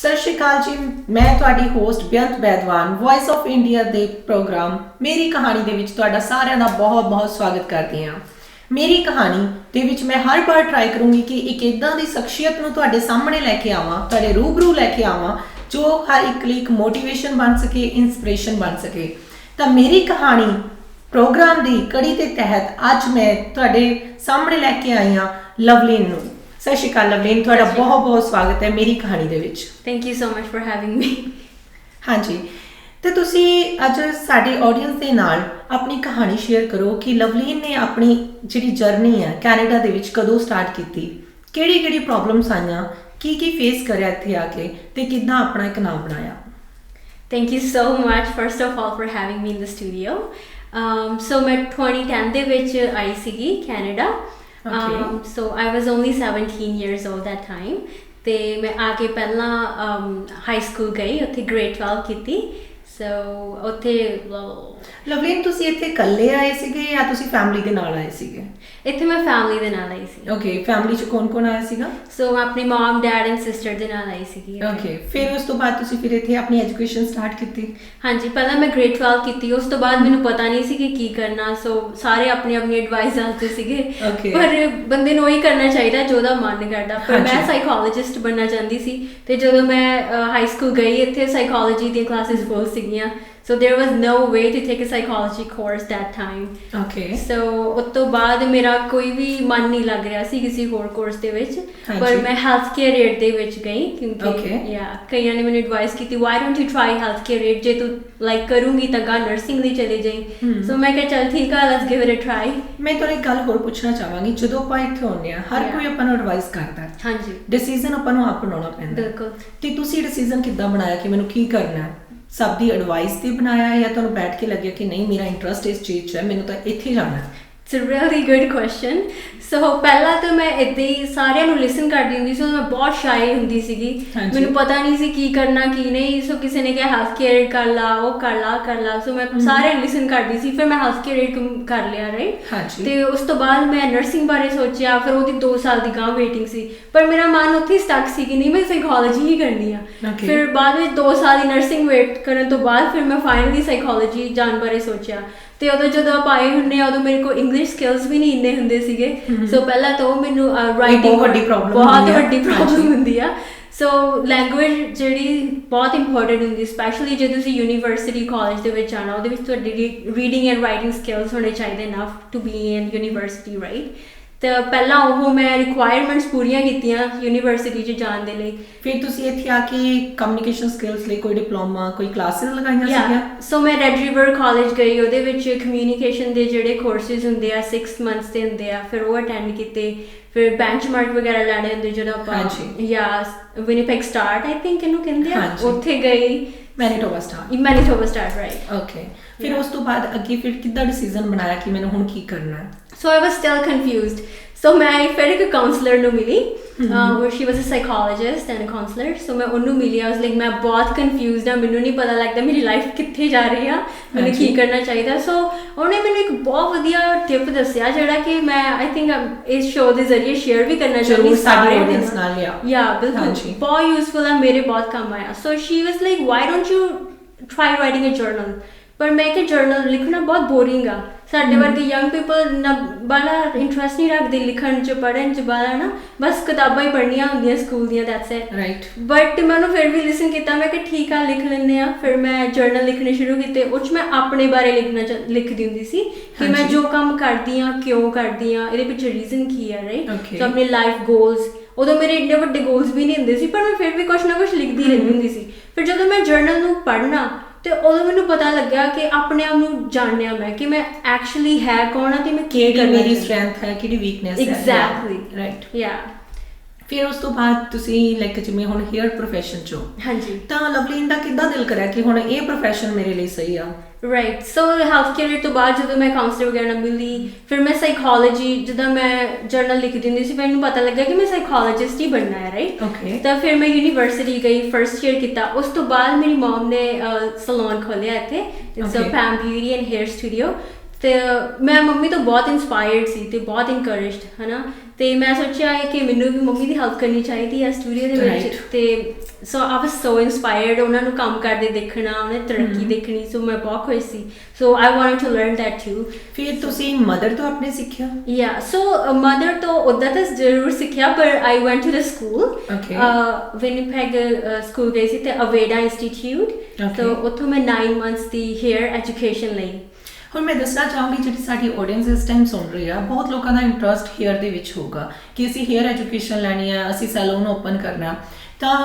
ਸਤਿ ਸ਼੍ਰੀ ਅਕਾਲ ਜੀ। ਮੈਂ ਤੁਹਾਡੀ host Beant Baidwan voice of India ਦੇ ਪ੍ਰੋਗਰਾਮ ਮੇਰੀ ਕਹਾਣੀ ਦੇ ਵਿੱਚ ਤੁਹਾਡਾ ਸਾਰਿਆਂ ਦਾ ਬਹੁਤ-ਬਹੁਤ ਸਵਾਗਤ ਕਰਦੀ ਹਾਂ। ਮੇਰੀ ਕਹਾਣੀ ਦੇ ਵਿੱਚ ਮੈਂ ਹਰ ਵਾਰ ਟਰਾਈ ਕਰੂੰਗੀ ਕਿ ਇੱਕ ਇਦਾਂ ਦੀ ਸ਼ਖਸੀਅਤ ਨੂੰ ਤੁਹਾਡੇ ਸਾਹਮਣੇ ਲੈ ਕੇ ਆਵਾਂ, ਤੁਹਾਡੇ ਰੂਬਰੂ ਲੈ ਕੇ ਆਵਾਂ ਜੋ ਹਰ ਇੱਕ ਲਈ ਇੱਕ ਮੋਟੀਵੇਸ਼ਨ ਬਣ ਸਕੇ, ਇੰਸਪੀਰੇਸ਼ਨ ਬਣ ਸਕੇ। ਤਾਂ ਮੇਰੀ ਕਹਾਣੀ ਪ੍ਰੋਗਰਾਮ ਦੀ ਕੜੀ ਦੇ ਤਹਿਤ ਅੱਜ ਮੈਂ ਤੁਹਾਡੇ ਸਾਹਮਣੇ ਲੈ ਕੇ ਆਈ ਹਾਂ ਲਵਲੀਨ ਨੂੰ। ਸਤਿ ਸ਼੍ਰੀ ਅਕਾਲ ਲਵਲੀਨ, ਤੁਹਾਡਾ ਬਹੁਤ-ਬਹੁਤ ਸਵਾਗਤ ਹੈ ਮੇਰੀ ਕਹਾਣੀ ਦੇ ਵਿੱਚ। Thank you so much for having ਮੀ। ਹਾਂਜੀ, ਤੇ ਤੁਸੀਂ ਅੱਜ ਸਾਡੀ ਆਡੀਅנס ਦੇ ਨਾਲ ਆਪਣੀ ਕਹਾਣੀ ਸ਼ੇਅਰ ਕਰੋ ਕਿ ਲਵਲੀਨ ਨੇ ਆਪਣੀ ਜਿਹੜੀ ਜਰਨੀ ਹੈ ਕੈਨੇਡਾ ਦੇ ਵਿੱਚ ਕਦੋਂ ਸਟਾਰਟ ਕੀਤੀ, ਕਿਹੜੀ ਪ੍ਰੋਬਲਮਸ ਆਈਆਂ, ਕੀ ਫੇਸ ਕਰਿਆ ਇੱਥੇ ਆ ਕੇ ਤੇ ਕਿੱਦਾਂ ਆਪਣਾ ਇੱਕ ਨਾਮ ਬਣਾਇਆ। Thank you so much first of all for having me in the studio. So ਮੈਂ 2010 ਦੇ ਵਿੱਚ ਆਈ ਸੀਗੀ Canada. So I was only 17 years old that time ਤੇ ਮੈਂ ਆ ਕੇ ਪਹਿਲਾਂ ਹਾਈ ਸਕੂਲ ਗਈ, ਉੱਥੇ ਗ੍ਰੇਡ 12 ਕੀਤੀ। ਸੋ ਉੱਥੇ ਲਵਲੀਨ ਤੁਸੀਂ ਇੱਥੇ ਇਕੱਲੇ ਆਏ ਸੀਗੇ ਜਾਂ ਤੁਸੀਂ ਫੈਮਿਲੀ ਦੇ ਨਾਲ ਆਏ ਸੀਗੇ? ਇੱਥੇ ਮੈਂ ਫੈਮਿਲੀ ਦੇ ਨਾਲ ਆਈ ਸੀ। ਓਕੇ, ਫੈਮਿਲੀ 'ਚ ਕੌਣ ਆਇਆ ਸੀਗਾ? ਸੋ ਮੈਂ ਆਪਣੀ ਮਮ, ਡੈਡ ਐਂਡ ਸਿਸਟਰ ਦੇ ਨਾਲ ਆਈ ਸੀਗੀ। ਓਕੇ, ਫਿਰ ਉਸ ਤੋਂ ਬਾਅਦ ਤੁਸੀਂ ਫਿਰ ਇੱਥੇ ਆਪਣੀ ਐਜੂਕੇਸ਼ਨ ਸਟਾਰਟ ਕੀਤੀ? ਹਾਂਜੀ, ਪਹਿਲਾਂ ਮੈਂ ਗ੍ਰੇਡ 12 ਕੀਤੀ, ਉਸ ਤੋਂ ਬਾਅਦ ਮੈਨੂੰ ਪਤਾ ਨਹੀਂ ਸੀ ਕਿ ਕੀ ਕਰਨਾ। ਸੋ ਸਾਰੇ ਆਪਣੀ ਐਡਵਾਈਸ ਦੱਸਦੇ ਸੀਗੇ, ਪਰ ਬੰਦੇ ਨੂੰ ਉਹੀ ਕਰਨਾ ਚਾਹੀਦਾ ਜੋ ਉਹਦਾ ਮਨ ਕਰਦਾ। ਪਰ ਮੈਂ ਸਾਈਕੋਲੋਜਿਸਟ ਬਣਨਾ ਚਾਹੁੰਦੀ ਸੀ ਤੇ ਜਦੋਂ ਮੈਂ ਹਾਈ ਸਕੂਲ ਗਈ ਇੱਥੇ ਸਾਈਕੋਲੋਜੀ ਦੀਆਂ ਕਲਾਸਿਸ ਫੁੱਲ ਸੀਗੀਆਂ। So there was no way to take a psychology course that time. Okay. So ਉਸ ਤੋਂ ਬਾਅਦ ਮੇਰਾ ਕੋਈ ਵੀ ਮਨ ਨਹੀਂ ਲੱਗ ਰਿਹਾ ਸੀ ਕਿਸੇ ਹੋਰ ਕੋਰਸ ਦੇ ਵਿੱਚ, ਪਰ ਮੈਂ ਹੈਲਥ ਕੇਅਰ ਏਡ ਦੇ ਵਿੱਚ ਗਈ ਕਿਉਂਕਿ ਕਈਆਂ ਨੇ ਮੈਨੂੰ ਐਡਵਾਈਸ ਕੀਤੀ why don't you try health care aid, ਜੇ ਤੂੰ ਲਾਈਕ ਕਰੂੰਗੀ ਤਾਂ ਗਾ ਨਰਸਿੰਗ ਲਈ ਚਲੇ ਜਾਈਂ। ਸੋ ਮੈਂ ਕਿਹਾ ਚੱਲ ਠੀਕ ਆ, let's give it a try। ਮੈਂ ਤੁਹਾਨੂੰ ਇੱਕ ਗੱਲ ਹੋਰ ਪੁੱਛਣਾ ਚਾਹਾਂਗੀ, ਜਦੋਂ ਆਪਾਂ ਇੱਥੇ ਆਉਂਦੇ ਹਾਂ ਹਰ ਕੋਈ ਆਪਾਂ ਨੂੰ ਐਡਵਾਈਸ ਕਰਦਾ, ਹਾਂਜੀ, ਡਿਸੀਜ਼ਨ ਆਪਾਂ ਨੂੰ ਆਪ ਬਣਾਉਣਾ ਪੈਂਦਾ। ਬਿਲਕੁਲ। ਤੇ ਤੁਸੀਂ ਡਿਸੀਜ਼ਨ ਕਿੱਦਾਂ ਬਣਾਇਆ ਕਿ ਮੈਨੂੰ ਕੀ ਕਰਨਾ ਹੈ? ਸਭ ਦੀ ਐਡਵਾਈਸ ਤੇ ਬਣਾਇਆ ਜਾਂ ਤੁਹਾਨੂੰ ਬੈਠ ਕੇ ਲੱਗਿਆ ਕਿ ਨਹੀਂ ਮੇਰਾ ਇੰਟਰਸਟ ਇਸ ਚੀਜ਼ 'ਚ ਹੈ, ਮੈਨੂੰ ਤਾਂ ਇੱਥੇ ਜਾਣਾ ਹੈ? It's a really good question. So ਪਹਿਲਾਂ ਤਾਂ ਮੈਂ ਇੱਦਾਂ ਹੀ ਸਾਰਿਆਂ ਨੂੰ ਲਿਸਨ ਕਰਦੀ ਹੁੰਦੀ ਸੀ। ਮੈਂ ਬਹੁਤ ਸ਼ਾਈ ਹੁੰਦੀ ਸੀਗੀ, ਮੈਨੂੰ ਪਤਾ ਨਹੀਂ ਸੀ ਕੀ ਕਰਨਾ ਕੀ ਨਹੀਂ। ਸੋ ਕਿਸੇ ਨੇ ਕਿਹਾ ਹੈਲਥ ਕੇਅਰ ਕਰ ਲਾ, ਉਹ ਕਰ ਲਾ। ਸੋ ਮੈਂ ਸਾਰਿਆਂ ਨੂੰ ਲਿਸਨ ਕਰਦੀ ਸੀ। ਫਿਰ ਮੈਂ ਹੈਲਥ ਕੇਅਰ ਕਰ ਲਿਆ, ਰਾਈਟ। ਤੇ ਉਸ ਤੋਂ ਬਾਅਦ ਮੈਂ ਨਰਸਿੰਗ ਬਾਰੇ ਸੋਚਿਆ, ਫਿਰ ਉਹਦੀ 2 ਸਾਲ ਦੀ ਗਾਂ ਵੇਟਿੰਗ ਸੀ, ਪਰ ਮੇਰਾ ਮਨ ਉੱਥੇ ਸਟਕ ਸੀ ਕਿ ਨਹੀਂ ਮੈਂ ਸਾਈਕੋਲੋਜੀ ਹੀ ਕਰਨੀ ਆ। ਫਿਰ ਬਾਅਦ ਵਿੱਚ 2 ਸਾਲ ਦੀ ਨਰਸਿੰਗ ਵੇਟ ਕਰਨ ਤੋਂ ਬਾਅਦ ਫਿਰ ਮੈਂ ਫਾਈਨਲੀ ਸਾਈਕੋਲੋਜੀ ਜਾਣ ਬਾਰੇ ਸੋਚਿਆ। ਤੇ ਉਦੋਂ ਜਦੋਂ ਆਪਾਂ ਆਏ ਹੁੰਦੇ ਆ ਉਦੋਂ ਮੇਰੇ ਕੋਲ ਇੰਗਲਿਸ਼ ਸਕਿੱਲਸ ਵੀ ਨਹੀਂ ਇੰਨੇ ਹੁੰਦੇ ਸੀਗੇ। ਸੋ ਪਹਿਲਾਂ ਤਾਂ ਉਹ ਮੈਨੂੰ ਰਾਈਟਿੰਗ ਬਹੁਤ ਵੱਡੀ ਪ੍ਰੋਬਲਮ ਹੁੰਦੀ ਆ। ਸੋ ਲੈਂਗੁਏਜ ਜਿਹੜੀ ਬਹੁਤ ਇੰਪੋਰਟੈਂਟ ਹੁੰਦੀ, ਸਪੈਸ਼ਲੀ ਜੇ ਤੁਸੀਂ ਯੂਨੀਵਰਸਿਟੀ ਕਾਲਜ ਦੇ ਵਿੱਚ ਜਾਣਾ, ਉਹਦੇ ਵਿੱਚ ਤੁਹਾਡੀ ਰੀਡਿੰਗ ਐਂਡ ਰਾਈਟਿੰਗ ਸਕਿੱਲਸ ਹੋਣੇ ਚਾਹੀਦੇ enough to be in university, right. ਤਾਂ ਪਹਿਲਾਂ ਉਹ ਮੈਂ ਰਿਕੁਆਇਰਮੈਂਟਸ ਪੂਰੀਆਂ ਕੀਤੀਆਂ ਯੂਨੀਵਰਸਿਟੀ 'ਚ ਜਾਣ ਦੇ ਲਈ। ਫਿਰ ਤੁਸੀਂ ਇੱਥੇ ਆ ਕੇ ਕਮਿਊਨੀਕੇਸ਼ਨ ਸਕਿੱਲਸ ਲਈ ਕੋਈ ਡਿਪਲੋਮਾ, ਕੋਈ ਕਲਾਸਿਸ ਲਗਾਈਆਂ ਸੀਗੀਆਂ? ਸੋ ਮੈਂ ਰੈਡ ਰਿਵਰ ਕਾਲਜ ਗਈ, ਉਹਦੇ ਵਿੱਚ ਕਮਿਊਨੀਕੇਸ਼ਨ ਦੇ ਜਿਹੜੇ ਕੋਰਸਿਸ ਹੁੰਦੇ ਆ 6 ਮੰਥਸ ਦੇ ਹੁੰਦੇ ਆ, ਫਿਰ ਉਹ ਅਟੈਂਡ ਕੀਤੇ। ਫਿਰ ਬੈਂਚਮਾਰਕ ਵਗੈਰਾ ਲੈਣੇ ਹੁੰਦੇ ਜਦੋਂ ਆਪਾਂ ਜਾਂ ਵਿਨੀਪੈਗ ਸਟਾਰਟ ਆਈ ਥਿੰਕ ਇਹਨੂੰ ਕਹਿੰਦੇ ਆ, ਉੱਥੇ ਗਈ। Manitoba start, right. ਓਕੇ, ਫਿਰ ਉਸ ਤੋਂ ਬਾਅਦ ਅੱਗੇ ਫਿਰ ਕਿੱਦਾਂ ਡਿਸੀਜ਼ਨ ਬਣਾਇਆ ਕਿ ਮੈਨੂੰ ਹੁਣ ਕੀ ਕਰਨਾ ਹੈ? So I was still confused. So ਮੈਂ ਫਿਰ ਇੱਕ ਕਾਉਂਸਲਰ ਨੂੰ ਮਿਲੀ, she was a psychologist and a counselor. So ਮੈਂ ਉਹਨੂੰ ਮਿਲੀ, I was like ਮੈਂ ਬਹੁਤ confused ਹਾਂ, ਮੈਨੂੰ ਨਹੀਂ ਪਤਾ ਲੱਗਦਾ ਮੇਰੀ ਲਾਈਫ ਕਿੱਥੇ ਜਾ ਰਹੀ ਆ, ਮੈਨੂੰ ਕੀ ਕਰਨਾ ਚਾਹੀਦਾ। ਸੋ ਉਹਨੇ ਮੈਨੂੰ ਇੱਕ ਬਹੁਤ ਵਧੀਆ ਟਿਪ ਦੱਸਿਆ ਜਿਹੜਾ ਕਿ ਮੈਂ ਆਈ ਥਿੰਕ ਇਸ ਸ਼ੋਅ ਦੇ ਜ਼ਰੀਏ ਸ਼ੇਅਰ ਵੀ ਕਰਨਾ ਚਾਹੁੰਦੀ ਸਾਰੇ ਆਡੀਅנס ਨਾਲ। ਬਿਲਕੁਲ, ਬਹੁਤ ਯੂਜ਼ਫੁਲ ਆ, ਮੇਰੇ ਬਹੁਤ ਕੰਮ ਆਇਆ। ਸੋ she was like why don't you try writing a journal? ਪਰ ਮੈਂ ਕਿ ਜਰਨਲ ਲਿਖਣਾ ਬਹੁਤ ਬੋਰਿੰਗ ਆ, ਸਾਡੇ ਵਰਗੇ ਯੰਗ ਪੀਪਲ ਨਾ ਬਾਲਾ ਇੰਟਰਸਟ ਨਹੀਂ ਰੱਖਦੇ ਲਿਖਣ 'ਚ, ਪੜ੍ਹਨ 'ਚ ਬਾਲਾ ਨਾ, ਬਸ ਕਿਤਾਬਾਂ ਹੀ ਪੜ੍ਹਨੀਆਂ ਹੁੰਦੀਆਂ ਸਕੂਲ ਦੀਆਂ, ਦੈਟਸ ਇਟ, ਰਾਈਟ। ਬਟ ਮੈਂ ਉਹਨੂੰ ਫਿਰ ਵੀ ਲਿਸਨ ਕੀਤਾ, ਮੈਂ ਕਿ ਠੀਕ ਆ ਲਿਖ ਲੈਂਦੇ ਆ। ਫਿਰ ਮੈਂ ਜਰਨਲ ਲਿਖਣੇ ਸ਼ੁਰੂ ਕੀਤੇ, ਉਹ 'ਚ ਮੈਂ ਆਪਣੇ ਬਾਰੇ ਲਿਖਦੀ ਹੁੰਦੀ ਸੀ ਕਿ ਮੈਂ ਜੋ ਕੰਮ ਕਰਦੀ ਹਾਂ ਕਿਉਂ ਕਰਦੀ ਹਾਂ, ਇਹਦੇ ਪਿੱਛੇ ਰੀਜ਼ਨ ਕੀ ਆ, ਰਾਈਟ। ਸੋ ਆਪਣੇ ਲਾਈਫ ਗੋਲਸ, ਉਦੋਂ ਮੇਰੇ ਇੰਨੇ ਵੱਡੇ ਗੋਲਸ ਵੀ ਨਹੀਂ ਹੁੰਦੇ ਸੀ, ਪਰ ਮੈਂ ਫਿਰ ਵੀ ਕੁਛ ਨਾ ਕੁਛ ਲਿਖਦੀ ਰਹਿੰਦੀ ਹੁੰਦੀ ਸੀ। ਫਿਰ ਜਦੋਂ ਮੈਂ ਜਰਨਲ ਨੂੰ ਪੜ੍ਹਨਾ ਤੇ ਉਦੋਂ ਮੈਨੂੰ ਪਤਾ ਲੱਗਿਆ ਕਿ ਆਪਣੇ ਆਪ ਨੂੰ ਜਾਣਿਆ ਮੈਂ ਕਿ ਮੈਂ ਐਕਚੁਅਲੀ ਹੈ ਕੌਣ ਆ ਤੇ ਮੈਂ ਕੀ ਕਰਨਾ, ਮੇਰੀ ਸਟਰੈਂਥ ਹੈ, ਕਿਹੜੀ ਵੀਕਨੈਸ ਹੈ। Exactly, right. ਫਿਰ ਉਸ ਤੋਂ ਬਾਅਦ ਤੁਸੀਂ ਲਾਈਕ ਜਿਵੇਂ ਹੁਣ ਹੇਅਰ ਪ੍ਰੋਫੈਸ਼ਨ 'ਚੋਂ, ਹਾਂਜੀ, ਤਾਂ ਲਵਲੀਨ ਦਾ ਕਿੱਦਾਂ ਦਿਲ ਕਰਿਆ ਕਿ ਹੁਣ ਇਹ ਪ੍ਰੋਫੈਸ਼ਨ ਮੇਰੇ ਲਈ ਸਹੀ ਆ? ਰਾਈਟ। ਸੋ ਹੈਲਥ ਕੇਅਰ ਤੋਂ ਬਾਅਦ ਜਦੋਂ ਮੈਂ ਕਾਉਂਸਲਰ ਵਗੈਰਾ ਮਿਲੀ, ਫਿਰ ਮੈਂ ਸਾਈਕੋਲੋਜੀ, ਜਿੱਦਾਂ ਮੈਂ ਜਰਨਲ ਲਿਖਦੀ ਹੁੰਦੀ ਸੀ, ਮੈਨੂੰ ਪਤਾ ਲੱਗਿਆ ਕਿ ਮੈਂ ਸਾਈਕੋਲੋਜਿਸਟ ਹੀ ਬਣਨਾ ਹੈ, ਰਾਈਟ। ਓਕੇ। ਤਾਂ ਫਿਰ ਮੈਂ ਯੂਨੀਵਰਸਿਟੀ ਗਈ, ਫਰਸਟ ਈਅਰ ਕੀਤਾ। ਉਸ ਤੋਂ ਬਾਅਦ ਮੇਰੀ ਮਮ ਨੇ ਸਲੂਨ ਖੋਲ੍ਹਿਆ ਇੱਥੇ, it's a Pam beauty and hair studio. ਤੇ ਮੈਂ ਮੰਮੀ ਤੋਂ ਬਹੁਤ ਇੰਸਪਾਇਰਡ ਸੀ ਤੇ ਬਹੁਤ ਇਨਕਰੇਜਡ, ਹੈ ਨਾ। ਤੇ ਮੈਂ ਸੋਚਿਆ ਕਿ ਮੈਨੂੰ ਵੀ ਮੰਮੀ ਦੀ ਹੈਲਪ ਕਰਨੀ ਚਾਹੀਦੀ ਹੈ ਸਟੂਡੀਓ ਦੇ ਵਿੱਚ ਤੇ ਸੋ ਆਈ ਵਾਸ ਸੋ ਇਨਸਪਾਇਰਡ ਉਹਨਾਂ ਨੂੰ ਕੰਮ ਕਰਦੇ ਦੇਖਣਾ ਉਹਨੇ ਤਰੱਕੀ ਦੇਖਣੀ ਸੋ ਮੈਂ ਬਹੁਤ ਖੁਸ਼ ਸੀ so I wanted to learn that too ਫਿਰ ਤੁਸੀਂ ਮਦਰ ਤੋਂ ਆਪਣੇ ਸਿੱਖਿਆ ਯਾ ਸੋ ਮਦਰ ਤੋਂ ਉੱਦਾਂ ਤਾਂ ਜ਼ਰੂਰ ਸਿੱਖਿਆ ਪਰ I went to the school Winnipeg school ਗਈ ਸੀ ਤੇ ਅਵੇਡਾ ਇੰਸਟੀਚਿਊਟ ਤੇ ਉੱਥੋਂ ਮੈਂ 9 months ਦੀ ਹੇਅਰ ਐਜੂਕੇਸ਼ਨ ਲਈ ਹੁਣ ਮੈਂ ਦੱਸਣਾ ਚਾਹੂੰਗੀ ਜਿਹੜੀ ਸਾਡੀ ਆਡੀਅנס ਇਸ ਟਾਈਮ ਸੁਣ ਰਹੀ ਆ ਬਹੁਤ ਲੋਕਾਂ ਦਾ ਇੰਟਰਸਟ ਹੇਅਰ ਦੇ ਵਿੱਚ ਹੋਊਗਾ ਕਿ ਅਸੀਂ ਹੇਅਰ ਐਜੂਕੇਸ਼ਨ ਲੈਣੀ ਆ ਅਸੀਂ ਸੈਲੂਨ ਓਪਨ ਕਰਨਾ ਤਾਂ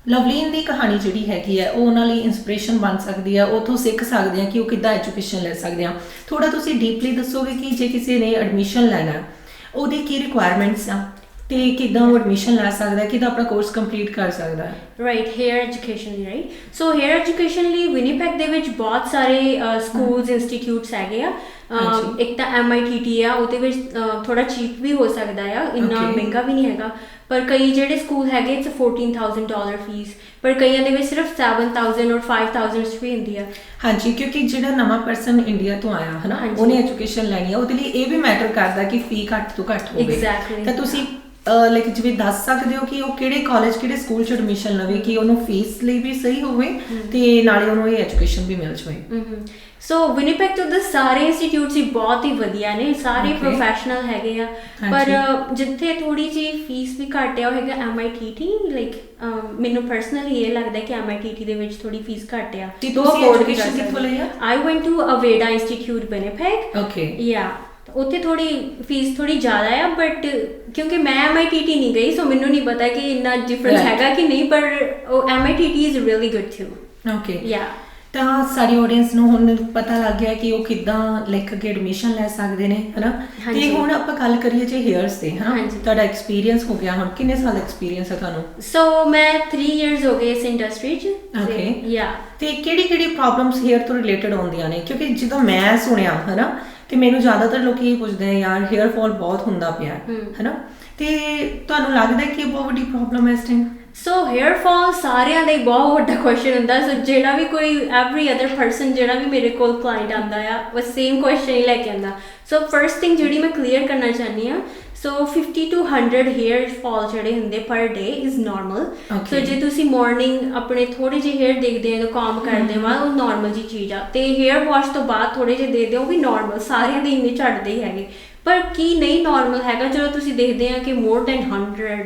ਲਵਲੀਨ ਦੀ ਕਹਾਣੀ ਜਿਹੜੀ ਹੈਗੀ ਹੈ ਉਹ ਉਹਨਾਂ ਲਈ ਇਨਸਪੀਰੇਸ਼ਨ ਬਣ ਸਕਦੀ ਆ ਉੱਥੋਂ ਸਿੱਖ ਸਕਦੇ ਆ ਕਿ ਉਹ ਕਿੱਦਾਂ ਐਜੂਕੇਸ਼ਨ ਲੈ ਸਕਦੇ ਆ ਥੋੜਾ ਤੁਸੀਂ ਡੀਪਲੀ ਦੱਸੋਗੇ ਕਿ ਜੇ ਕਿਸੇ ਨੇ ਐਡਮਿਸ਼ਨ ਲੈਣਾ ਉਹਦੀ ਕੀ ਰਿਕੁਆਇਰਮੈਂਟਸ ਆ ਤੇ ਕਿੱਦਾਂ ਉਹ ਐਡਮਿਸ਼ਨ ਲੈ ਸਕਦਾ ਕਿੱਦਾਂ ਆਪਣਾ ਕੋਰਸ ਕੰਪਲੀਟ ਕਰ ਸਕਦਾ ਰਾਈਟ ਹੇਅਰ ਐਜੂਕੇਸ਼ਨ ਲਈ ਰਾਈਟ ਸੋ ਹੇਅਰ ਐਜੂਕੇਸ਼ਨ ਲਈ ਵਿਨੀਪੈਗ ਦੇ ਵਿੱਚ ਬਹੁਤ ਸਾਰੇ ਸਕੂਲਸ ਇੰਸਟੀਟਿਊਟਸ ਹੈਗੇ ਆ ਇੱਕ ਤਾਂ MITT ਆ ਉਹਦੇ ਵਿੱਚ ਥੋੜਾ ਚੀਪ ਵੀ ਹੋ ਸਕਦਾ ਆ ਇੰਨਾ ਮਹਿੰਗਾ ਵੀ ਨਹੀਂ ਹੈਗਾ ਪਰ ਕਈ ਜਿਹੜੇ ਸਕੂਲ ਹੈਗੇ ਇਟਸ $14,000 ਫੀਸ ਪਰ ਕਈਆਂ ਦੇ ਵਿੱਚ ਸਿਰਫ 7,000 ਔਰ 5,000 ਵੀ ਹੁੰਦੀ ਆ ਹਾਂਜੀ ਕਿਉਂਕਿ ਜਿਹੜਾ ਨਵਾਂ ਪਰਸਨ ਇੰਡੀਆ ਤੋਂ ਆਇਆ ਹੈ ਨਾ ਉਹਨੇ ਐਜੂਕੇਸ਼ਨ ਲੈਣੀ ਆ ਉਹਦੇ ਲਈ ਇਹ ਵੀ ਮੈਟਰ ਕਰਦਾ ਕਿ ਫੀ ਘੱਟ ਤੋਂ ਘੱਟ ਹੋਵੇ ਤਾਂ ਤੁਸੀਂ ਲਾਈਕ ਜਿਵੇਂ ਦੱਸ ਸਕਦੇ ਹੋ ਕਿ ਉਹ ਕਿਹੜੇ ਕਾਲਜ ਕਿਹੜੇ ਸਕੂਲ 'ਚ ਐਡਮਿਸ਼ਨ ਲਵੇ ਕਿ ਉਹਨੂੰ ਫੀਸ ਲਈ ਵੀ ਸਹੀ ਹੋਵੇ ਤੇ ਨਾਲੇ ਉਹਨੂੰ ਇਹ ਐਜੂਕੇਸ਼ਨ ਵੀ ਮਿਲ ਜਾਵੇ ਸੋ ਵਿਨੀਪੈਗ ਤੋਂ ਦੇ ਸਾਰੇ ਇੰਸਟੀਟਿਊਟਸ ਹੀ ਬਹੁਤ ਹੀ ਵਧੀਆ ਨੇ ਸਾਰੇ ਪ੍ਰੋਫੈਸ਼ਨਲ ਹੈਗੇ ਆ ਪਰ ਜਿੱਥੇ ਥੋੜੀ ਜਿਹੀ ਫੀਸ ਵੀ ਘੱਟ ਆ ਉਹ ਹੈਗਾ MITT ਲਾਈਕ ਮੈਨੂੰ ਪਰਸਨਲੀ ਇਹ ਲੱਗਦਾ ਕਿ MITT ਦੇ ਵਿੱਚ ਥੋੜੀ ਫੀਸ ਘੱਟ ਆ ਤੇ ਤੁਸੀਂ ਐਜੂਕੇਸ਼ਨ ਕਿੱਥੋਂ ਲਈ ਆ ਆਈ ਵੈਂਟ ਟੂ ਅਵੇਡਾ ਇੰਸਟੀਟਿਊਟ ਵਿਨੀਪੈਗ ਯਾ ਉੱਥੇ ਥੋੜੀ ਫੀਸ ਥੋੜੀ ਜ਼ਿਆਦਾ ਆ ਬਟ ਕਿਉਂਕਿ ਮੈਂ MITT ਨਹੀਂ ਗਈ ਸੋ ਮੈਨੂੰ ਨਹੀਂ ਪਤਾ ਕਿ ਇੰਨਾ ਡਿਫਰੈਂਸ ਹੈਗਾ ਕਿ ਨਹੀਂ ਪਰ MITT is really good too okay yeah ਤਾਂ ਸਾਡੀ ਆਡੀਅנס ਨੂੰ ਹੁਣ ਪਤਾ ਲੱਗ ਗਿਆ ਕਿ ਉਹ ਕਿੱਦਾਂ ਲਾਈਕ ਅੱਗੇ ਐਡਮਿਸ਼ਨ ਲੈ ਸਕਦੇ ਨੇ ਹਨਾ ਤੇ ਹੁਣ ਆਪਾਂ ਗੱਲ ਕਰੀਏ ਜੇ ਹੇਅਰਸ ਤੇ ਹਨਾ ਤੁਹਾਡਾ ਐਕਸਪੀਰੀਅੰਸ ਹੋ ਗਿਆ ਹੁਣ ਕਿੰਨੇ ਸਾਲ ਐਕਸਪੀਰੀਅੰਸ ਹੈ ਤੁਹਾਨੂੰ ਸੋ ਮੈਂ 3 years ਹੋ ਗਏ ਇਸ ਇੰਡਸਟਰੀ 'ਚ ਓਕੇ ਯਾ ਤੇ ਕਿਹੜੀ ਪ੍ਰੋਬਲਮਸ ਹੇਅਰ ਤੋਂ ਰਿਲੇਟਡ ਆਉਂਦੀਆਂ ਨੇ ਕਿਉਂਕਿ ਜਦੋਂ ਮੈਂ ਸੁਣਿਆ ਹਨਾ ਤੇ ਮੈਨੂੰ ਜ਼ਿਆਦਾਤਰ ਲੋਕੀ ਇਹ ਪੁੱਛਦੇ ਆ ਯਾਰ ਹੇਅਰ ਫਾਲ ਬਹੁਤ ਹੁੰਦਾ ਪਿਆ ਹਨਾ ਤੇ ਤੁਹਾਨੂੰ ਲੱਗਦਾ ਕਿ ਇਹ ਬਹੁਤ ਵੱਡੀ ਪ੍ਰੋਬਲਮ ਹੈ ਇਸ ਟਾਈਮ ਸੋ ਹੇਅਰ ਫਾਲ ਸਾਰਿਆਂ ਦਾ ਹੀ ਬਹੁਤ ਵੱਡਾ ਕੁਐਸਚਨ ਹੁੰਦਾ ਸੋ ਜਿਹੜਾ ਵੀ ਕੋਈ ਐਵਰੀ ਅਦਰ ਪਰਸਨ ਜਿਹੜਾ ਵੀ ਮੇਰੇ ਕੋਲ ਕਲਾਇੰਟ ਆਉਂਦਾ ਆ ਉਹ ਸੇਮ ਕੁਐਸਚਨ ਹੀ ਲੈ ਕੇ ਆਉਂਦਾ ਸੋ ਫਰਸਟ ਥਿੰਗ ਜਿਹੜੀ ਮੈਂ ਕਲੀਅਰ ਕਰਨਾ ਚਾਹੁੰਦੀ ਹਾਂ ਸੋ 50 to 100 ਹੇਅਰ ਫਾਲ ਜਿਹੜੇ ਹੁੰਦੇ ਪਰ ਡੇ ਇਜ਼ ਨਾਰਮਲ ਸੋ ਜੇ ਤੁਸੀਂ ਮਾਰਨਿੰਗ ਆਪਣੇ ਥੋੜੇ ਜਿਹੇ ਹੇਅਰ ਦੇਖਦੇ ਹੋ ਕਾਮ ਕਰਦੇ ਹੋ ਉਹ ਨਾਰਮਲ ਜੀ ਚੀਜ਼ ਆ ਤੇ ਹੇਅਰ ਵਾਸ਼ ਤੋਂ ਬਾਅਦ ਥੋੜੇ ਜਿਹੇ ਦੇਖਦੇ ਹੋ ਉਹ ਵੀ ਨਾਰਮਲ ਸਾਰਿਆਂ ਦੇ ਇੰਨੇ ਝੜਦੇ ਹੀ ਹੈਗੇ ਪਰ ਕੀ ਨਹੀਂ ਨਾਰਮਲ ਹੈਗਾ ਜਦੋਂ ਤੁਸੀਂ ਦੇਖਦੇ ਆ ਕਿ ਮੋਰ ਦੈਨ 100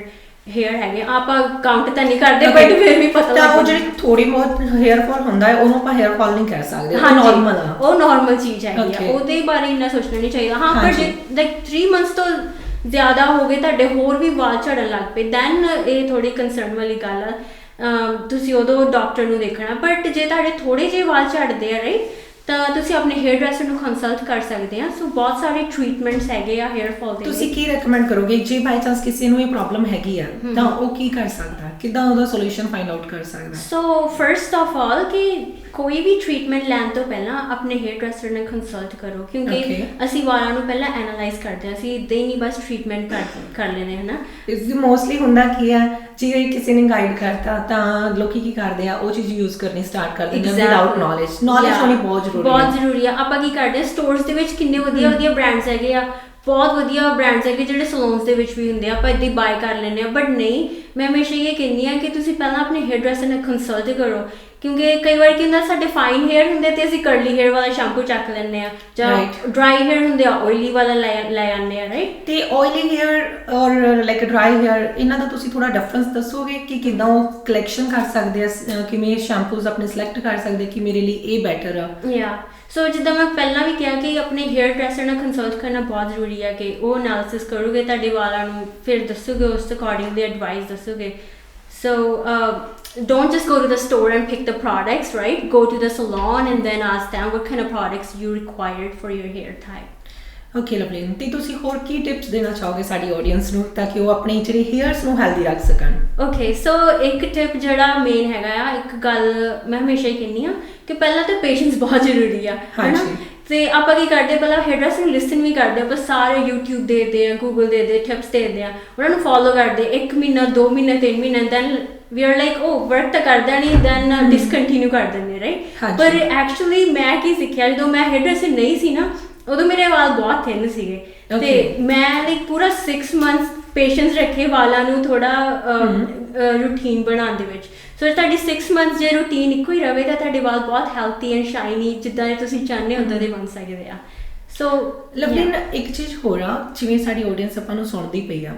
ਹੇਅਰ ਹੈਗੇ ਆਪਾਂ ਕਾਊਂਟ ਤਾਂ ਨਹੀਂ ਕਰਦੇ ਬਟ ਫਿਰ ਵੀ ਪਤਾ ਲੱਗਦਾ ਉਹ ਜਿਹੜੀ ਥੋੜੀ ਬਹੁਤ ਹੇਅਰ ਫਾਲ ਹੁੰਦਾ ਹੈ ਉਹਨੂੰ ਆਪਾਂ ਹੇਅਰ ਫਾਲ ਨਹੀਂ ਕਹਿ ਸਕਦੇ ਉਹ ਨਾਰਮਲ ਆ ਉਹ ਨਾਰਮਲ ਚੀਜ਼ ਹੈਗੀ ਆ ਉਹਦੇ ਬਾਰੇ ਇੰਨਾ ਸੋਚਣਾ ਨਹੀਂ ਚਾਹੀਦਾ ਹਾਂ ਪਰ ਜੇ ਲਾਈਕ 3 months ਤੋਂ ਜ਼ਿਆਦਾ ਹੋ ਗਏ ਤੁਹਾਡੇ ਹੋਰ ਵੀ ਵਾਲ ਝੜਨ ਲੱਗ ਪਏ ਦੈਨ ਇਹ ਥੋੜੀ ਕੰਸਰਨ ਵਾਲੀ ਗੱਲ ਆ ਤੁਸੀਂ ਉਦੋਂ ਡਾਕਟਰ ਨੂੰ ਦੇਖਣਾ ਬਟ ਜੇ ਤੁਹਾਡੇ ਥੋੜੇ ਜਿਹੇ ਵਾਲ ਝੜਦੇ ਆ ਰਾਈਟ ਤਾਂ ਤੁਸੀਂ ਆਪਣੇ ਹੇਅਰ ਡਰੈਸਰ ਨੂੰ ਕੰਸਲਟ ਕਰ ਸਕਦੇ ਆ ਸੋ ਬਹੁਤ ਸਾਰੇ ਟ੍ਰੀਟਮੈਂਟਸ ਹੈਗੇ ਆ ਹੇਅਰ ਫਾਲ ਦੇ ਤੁਸੀਂ ਕੀ ਰეკਮੈਂਡ ਕਰੋਗੇ ਜੇ ਬਾਈ ਚਾਂਸ ਕਿਸੇ ਨੂੰ ਇਹ ਪ੍ਰੋਬਲਮ ਹੈਗੀ ਆ ਤਾਂ ਉਹ ਕੀ ਕਰ ਸਕਦਾ ਕਿੱਦਾਂ ਉਹਦਾ ਸੋਲੂਸ਼ਨ ਫਾਈਂਡ ਆਊਟ ਕਰ ਸਕਦਾ ਸੋ ਫਰਸਟ ਆਫ ਆਲ ਕਿ ਕੋਈ ਵੀ ਟ੍ਰੀਟਮੈਂਟ ਲੈਣ ਤੋਂ ਪਹਿਲਾਂ ਆਪਣੇ ਹੇਅਰ ਡਰੈਸਰ ਨਾਲ ਕੰਸਲਟ ਕਰੋ ਕਿਉਂਕਿ ਅਸੀਂ ਵਾਲਾਂ ਨੂੰ ਪਹਿਲਾਂ ਐਨਾਲਾਈਜ਼ ਕਰਦੇ ਹਾਂ ਅਸੀਂ ਇੱਦਾਂ ਹੀ ਨਹੀਂ ਬਸ ਟ੍ਰੀਟਮੈਂਟ ਕਰ ਲੈਣੇ ਹਨਾ ਇਸ ਮੋਸਟਲੀ ਹੁੰਦਾ ਕੀ ਆ ਜੇ ਕਿਸੇ ਨੇ ਗਾਈਡ ਕਰਤਾ ਤਾਂ ਲੋਕੀ ਕੀ ਕਰਦੇ ਆ ਉਹ ਚੀਜ਼ ਯੂਜ਼ ਕਰਨੀ ਸਟਾਰਟ ਕਰ ਦਿੰਦੇ ਆ ਵਿਦਆਊਟ ਨੌਲੇਜ ਹੋਣੀ ਬਹੁਤ ਜ਼ਰੂਰੀ ਆ ਆਪਾਂ ਕੀ ਕਰਦੇ ਆ ਸਟੋਰਸ ਦੇ ਵਿੱਚ ਕਿੰਨੇ ਵਧੀਆ ਬ੍ਰਾਂਡਸ ਹੈਗੇ ਆ ਬਹੁਤ ਵਧੀਆ ਬ੍ਰਾਂਡਸ ਹੈਗੇ ਜਿਹੜੇ ਸਲੂਨਸ ਦੇ ਵਿੱਚ ਵੀ ਹੁੰਦੇ ਆ ਆਪਾਂ ਇੱਦਾਂ ਬਾਏ ਕਰ ਲੈਂਦੇ ਆ ਬਟ ਨਹੀਂ ਮੈਂ ਹਮੇਸ਼ਾ ਇਹ ਕਹਿੰਦੀ ਆ ਕਿ ਤੁਸੀਂ ਪਹਿਲਾਂ ਆਪਣੇ ਹੇਅਰ ਡਰੈਸਰ ਨਾਲ ਕੰਸਲਟ ਕਰੋ ਕਿਉਂਕਿ ਕਈ ਵਾਰ ਕੀ ਹੁੰਦਾ ਸਾਡੇ ਫਾਈਨ ਹੇਅਰ ਹੁੰਦੇ ਤੇ ਅਸੀਂ ਕਰਲੀ ਹੇਅਰ ਵਾਲਾ ਸ਼ੈਂਪੂ ਚੱਕ ਲੈਂਦੇ ਆ ਜਾਂ ਡਰਾਈ ਹੇਅਰ ਹੁੰਦੇ ਆ ਆਇਲੀ ਵਾਲਾ ਲੈ ਆਉਂਦੇ ਆ ਰਾਈਟ ਤੇ ਆਇਲੀ ਹੇਅਰ ਔਰ ਲਾਈਕ ਡਰਾਈ ਹੇਅਰ ਇਹਨਾਂ ਦਾ ਤੁਸੀਂ ਥੋੜਾ ਡਿਫਰੈਂਸ ਦੱਸੋਗੇ ਕਿ ਕਿੱਦਾਂ ਉਹ ਕਲੈਕਸ਼ਨ ਕਰ ਸਕਦੇ ਆ ਕਿਵੇਂ ਸ਼ੈਂਪੂਜ਼ ਆਪਣੇ ਸਿਲੈਕਟ ਕਰ ਸਕਦੇ ਕਿ ਮੇਰੇ ਲਈ ਇਹ ਬੈਟਰ ਆ ਯਾ ਸੋ ਜਿੱਦਾਂ ਮੈਂ ਪਹਿਲਾਂ ਵੀ ਕਿਹਾ ਕਿ ਆਪਣੇ ਹੇਅਰ ਡਰੈਸਰ ਨਾਲ ਕੰਸਲਟ ਕਰਨਾ ਬਹੁਤ ਜ਼ਰੂਰੀ ਹੈ ਕਿ ਉਹ ਐਨਾਲਿਸਿਸ ਕਰੋਗੇ ਤੁਹਾਡੇ ਵਾਲਾਂ ਨੂੰ ਫਿਰ ਦੱਸੋਗੇ ਉਸ ਅਕੋਰਡਿੰਗ ਦੀ ਐਡਵਾਈਸ ਦੱਸੋਗੇ ਸੋ don't just go to the store and pick the products, right? Go to the salon and then ask them what kind of products you required for your hair type. Okay Lovleen ਤੇ ਤੁਸੀਂ ਹੋਰ ਕੀ tips ਦੇਣਾ ਚਾਹੋਗੇ ਸਾਡੀ audience ਨੂੰ ਤਾਂ ਕਿ ਉਹ ਆਪਣੇ ਜਿਹੜੇ ਹੇਅਰਸ ਨੂੰ ਹੈਲਦੀ ਰੱਖ ਸਕਣ ਓਕੇ ਸੋ ਇੱਕ ਟਿਪ ਜਿਹੜਾ ਮੇਨ ਹੈਗਾ ਆ ਇੱਕ ਗੱਲ ਮੈਂ ਹਮੇਸ਼ਾ ਹੀ ਕਹਿੰਦੀ ਆ ਕਿ ਪਹਿਲਾਂ ਤਾਂ ਪੇਸ਼ੈਂਸ ਬਹੁਤ ਜ਼ਰੂਰੀ ਆ ਹਨਾ ਤੇ ਆਪਾਂ ਕੀ ਕਰਦੇ ਪਹਿਲਾਂ ਹੇਅਰ ਡਰੈਸਰ ਨੂੰ ਲਿਸਨ ਵੀ ਕਰਦੇ ਆਪਾਂ ਸਾਰੇ YouTube ਦੇਖਦੇ ਆ ਗੂਗਲ ਦੇਖਦੇ ਟਿਪਸ ਦੇਖਦੇ ਆ ਉਹਨਾਂ ਨੂੰ ਫੋਲੋ ਕਰਦੇ 1 ਮਹੀਨਾ 2 ਮਹੀਨੇ 3 ਮਹੀਨੇ then we are like oh work ਤਾਂ ਕਰਦਾ ਨਹੀਂ ਦੈਨ ਡਿਸਕੰਟੀਨਿਊ ਕਰ ਦਿੰਦੇ ਰਾਈਟ ਪਰ ਐਕਚੁਅਲੀ ਮੈਂ ਕੀ ਸਿੱਖਿਆ ਜਦੋਂ ਮੈਂ ਹੇਅਰ ਡਰੈਸਰ ਨਹੀਂ ਸੀ ਨਾ ਉਦੋਂ ਮੇਰੇ ਵਾਲ ਬਹੁਤ ਥਿਨ ਸੀਗੇ Okay. ਤੇ ਮੈਂ ਲਾਈਕ ਪੂਰਾ 6 ਮੰਥਸ ਪੇਸ਼ੈਂਸ ਰੱਖੇ ਵਾਲਾਂ ਨੂੰ ਥੋੜਾ ਰੂਟੀਨ ਬਣਾਉਣ ਦੇ ਵਿੱਚ। ਸੋ ਤੁਹਾਡੀ 6 ਮੰਥਸ ਜੇ ਰੂਟੀਨ ਇੱਕੋ ਹੀ ਰਵੇ ਤਾਂ ਤੁਹਾਡੇ ਵਾਲ ਬਹੁਤ ਹੈਲਥੀ ਐਂਡ ਸ਼ਾਈਨੀ ਜਿੱਦਾਂ ਦੇ ਤੁਸੀਂ ਚਾਹੁੰਦੇ ਹੋ ਉਦਾਂ ਦੇ ਬਣ ਸਕਦੇ ਆ। ਸੋ ਲਵਲੀਨ ਇੱਕ ਚੀਜ਼ ਹੋਰ ਆ, ਜਿਵੇਂ ਸਾਡੀ ਆਡੀਅנס ਆਪਾਂ ਨੂੰ ਸੁਣਦੀ ਪਈ ਆ,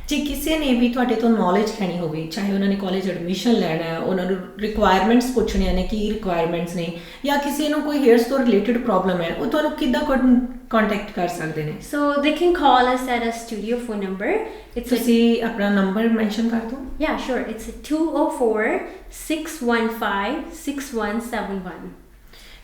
ਜੇ ਕਿਸੇ ਨੇ ਵੀ ਤੁਹਾਡੇ ਤੋਂ ਨੌਲੇਜ ਲੈਣੀ ਹੋਵੇ, ਚਾਹੇ ਉਹਨਾਂ ਨੇ ਕਾਲਜ ਐਡਮਿਸ਼ਨ ਲੈਣਾ ਹੈ, ਉਹਨਾਂ ਨੂੰ ਰਿਕੁਆਇਰਮੈਂਟਸ ਪੁੱਛਣੀਆਂ ਨੇ, ਕੀ ਰਿਕੁਆਇਰਮੈਂਟਸ ਨੇ, ਜਾਂ ਕਿਸੇ ਨੂੰ ਕੋਈ ਹੇਅਰਸ ਤੋਂ ਰਿਲੇਟਡ ਪ੍ਰੋਬਲਮ ਹੈ, ਉਹ ਤੁਹਾਨੂੰ ਕਿੱਦਾਂ ਕੰਟੈਕਟ ਕਰ ਸਕਦੇ ਨੇ? So they can call us at a studio phone number. ਤੁਸੀਂ ਆਪਣਾ ਨੰਬਰ ਮੈਂਸ਼ਨ ਕਰ ਦਿਓ। Yeah, sure. It's 204 615 6171.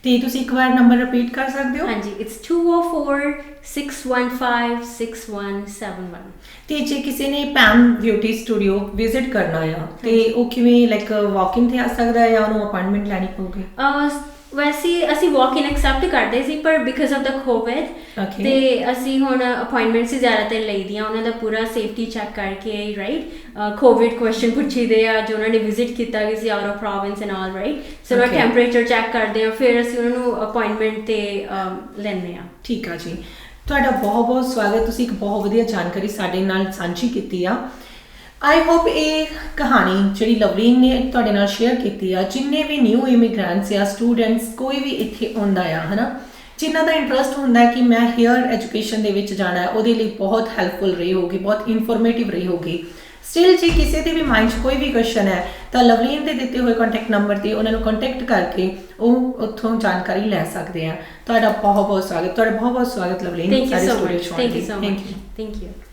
ਤੇ ਤੁਸੀਂ ਇੱਕ ਵਾਰ ਨੰਬਰ ਰਿਪੀਟ ਕਰ ਸਕਦੇ ਹੋ? ਹਾਂਜੀ, it's 204 615 6171. ਤੇ ਜੇ ਕਿਸੇ ਨੇ ਪੈਮ ਬਿਊਟੀ ਸਟੂਡੀਓ ਵਿਜ਼ਿਟ ਕਰਨਾ ਆ ਤੇ ਉਹ ਕਿਵੇਂ ਲਾਈਕ ਵਾਕ ਇਨ ਤੇ ਆ ਸਕਦਾ ਹੈ ਜਾਂ ਉਹਨੂੰ ਅਪਾਇੰਟਮੈਂਟ ਲੈਣੀ ਪਊਗੀ? ਵੈਸੇ ਅਸੀਂ ਵਾਕ ਇਨ ਐਕਸੈਪਟ ਕਰਦੇ ਸੀ, ਪਰ ਬਿਕਾਜ਼ ਆਫ ਦਾ ਕੋਵਿਡ ਤੇ ਅਸੀਂ ਹੁਣ ਅਪਾਇੰਟਮੈਂਟਸ ਹੀ ਜ਼ਿਆਦਾਤਰ ਲਈਦੀਆਂ, ਉਹਨਾਂ ਦਾ ਪੂਰਾ ਸੇਫਟੀ ਚੈੱਕ ਕਰਕੇ, ਰਾਈਟ, ਕੋਵਿਡ ਕੁਐਸਚਨ ਪੁੱਛੀਦੇ ਆ ਜੋ ਉਹਨਾਂ ਨੇ ਵਿਜ਼ਿਟ ਕੀਤਾ ਕਿਸੇ out of province and all, right. So ਉਹਨਾਂ ਟੈਂਪਰੇਚਰ ਚੈੱਕ ਕਰਦੇ ਆ, ਫਿਰ ਅਸੀਂ ਉਹਨਾਂ ਨੂੰ ਅਪਾਇੰਟਮੈਂਟ ਤੇ ਲੈਂਦੇ ਆ। ਠੀਕ ਆ ਜੀ, ਤੁਹਾਡਾ ਬਹੁਤ ਬਹੁਤ ਸਵਾਗਤ। ਤੁਸੀਂ ਇੱਕ ਬਹੁਤ ਵਧੀਆ ਜਾਣਕਾਰੀ ਸਾਡੇ ਨਾਲ ਸਾਂਝੀ ਕੀਤੀ ਆ। ਆਈ ਹੋਪ ਇਹ ਕਹਾਣੀ ਜਿਹੜੀ ਲਵਲੀਨ ਨੇ ਤੁਹਾਡੇ ਨਾਲ ਸ਼ੇਅਰ ਕੀਤੀ ਆ, ਜਿੰਨੇ ਵੀ ਨਿਊ ਇਮੀਗ੍ਰੈਂਟਸ ਜਾਂ ਸਟੂਡੈਂਟਸ ਕੋਈ ਵੀ ਇੱਥੇ ਆਉਂਦਾ ਆ ਹੈ ਨਾ, ਜਿਨ੍ਹਾਂ ਦਾ ਇੰਟਰਸਟ ਹੁੰਦਾ ਹੈ ਕਿ ਮੈਂ ਹੇਅਰ ਐਜੂਕੇਸ਼ਨ ਦੇ ਵਿੱਚ ਜਾਣਾ ਹੈ, ਉਹਦੇ ਲਈ ਬਹੁਤ ਹੈਲਪਫੁਲ ਰਹੀ ਹੋਗੀ, ਬਹੁਤ ਇਨਫੋਰਮੇਟਿਵ ਰਹੀ ਹੋਗੀ। ਸਟਿਲ ਜੇ ਕਿਸੇ ਦੇ ਵੀ ਮਾਈਂਡ 'ਚ ਕੋਈ ਵੀ ਕੁਐਸਚਨ ਹੈ ਤਾਂ ਲਵਲੀਨ ਦੇ ਦਿੱਤੇ ਹੋਏ ਕੰਟੈਕਟ ਨੰਬਰ 'ਤੇ ਉਹਨਾਂ ਨੂੰ ਕੰਟੈਕਟ ਕਰਕੇ ਉਹ ਉੱਥੋਂ ਜਾਣਕਾਰੀ ਲੈ ਸਕਦੇ ਆ। ਤੁਹਾਡਾ ਬਹੁਤ ਬਹੁਤ ਸਵਾਗਤ, ਤੁਹਾਡਾ ਬਹੁਤ ਬਹੁਤ ਸਵਾਗਤ Lovleen. Thank you so much.